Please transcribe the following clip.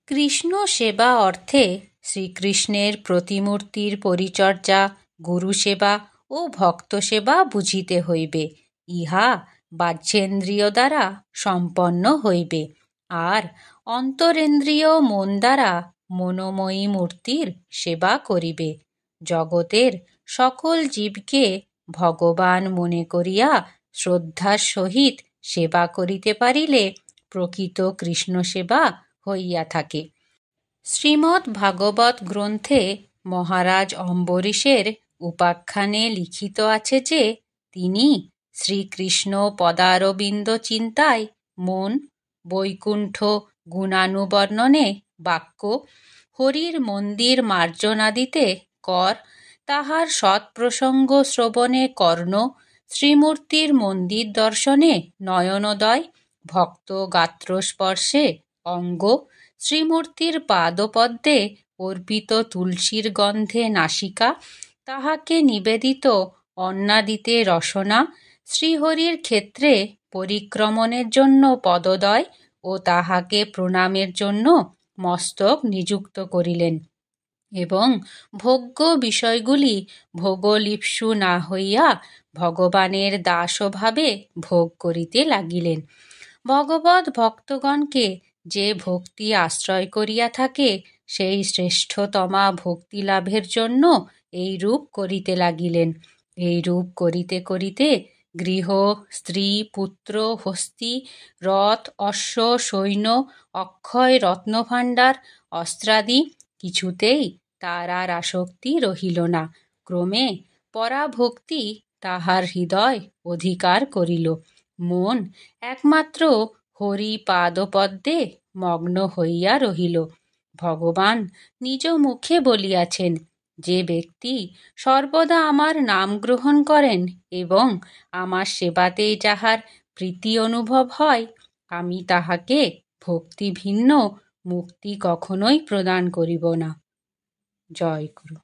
কৃষ্ণ সেবা অর্থে শ্রীকৃষ্ণের প্রতিমূর্তির পরিচর্যা, গুরুসেবা ও ভক্তসেবা বুঝিতে হইবে। ইহা বাহ্যেন্দ্রিয় দ্বারা সম্পন্ন হইবে, আর অন্তরেন্দ্রিয় মন দ্বারা মনোময়ী মূর্তির সেবা করিবে। জগতের সকল জীবকে ভগবান মনে করিয়া শ্রদ্ধার সহিত সেবা করিতে পারিলে প্রকৃত কৃষ্ণ সেবা হইয়া থাকে। শ্রীমদ্ ভাগবত গ্রন্থে মহারাজ অম্বরীশের উপাখ্যানে লিখিত আছে যে তিনি শ্রীকৃষ্ণ পদারবিন্দ চিন্তায় মন, বৈকুণ্ঠ গুণানুবর্ণনে বাক্য, হরির মন্দির মার্জনাদিতে কর, তাহার সৎপ্রসঙ্গ শ্রবণে কর্ণ, শ্রীমূর্তির মন্দির দর্শনে নয়নোদয়, ভক্ত গাত্রস্পর্শে অঙ্গ, শ্রীমূর্তির পাদপদ্মে অর্পিত তুলসীর গন্ধে নাসিকা, তাহাকে নিবেদিত অন্নাদিতে রসনা, শ্রীহরির ক্ষেত্রে পরিক্রমণের জন্য পদদ্বয় ও তাহাকে প্রণামের জন্য মস্তক নিযুক্ত করিলেন, এবং ভোগ্য বিষয়গুলি ভোগলিপ্সু না হইয়া ভগবানের দাসভাবে ভোগ করিতে লাগিলেন। ভগবৎ ভক্তগণকে যে ভক্তি আশ্রয় করিয়া থাকে, সেই শ্রেষ্ঠতমা ভক্তি লাভের জন্য এইরূপ করিতে লাগিলেন। এইরূপ করিতে করিতে গৃহ, স্ত্রী, পুত্র, হস্তি, রথ, অশ্ব, সৈন্য, অক্ষয় রত্নভাণ্ডার, অস্ত্রাদি কিছুতেই তার আর আসক্তি রহিল না। ক্রমে পরাভক্তি তাহার হৃদয় অধিকার করিল। মন একমাত্র হরি পাদপদ্মে মগ্ন হইয়া রহিল। ভগবান নিজ মুখে বলিয়াছেন, যে ব্যক্তি সর্বদা আমার নাম গ্রহণ করেন এবং আমার সেবাতেই যাহার প্রীতি অনুভব হয়, আমি তাহাকে ভক্তি ভিন্ন মুক্তি কখনোই প্রদান করিব না। জয় গুরু।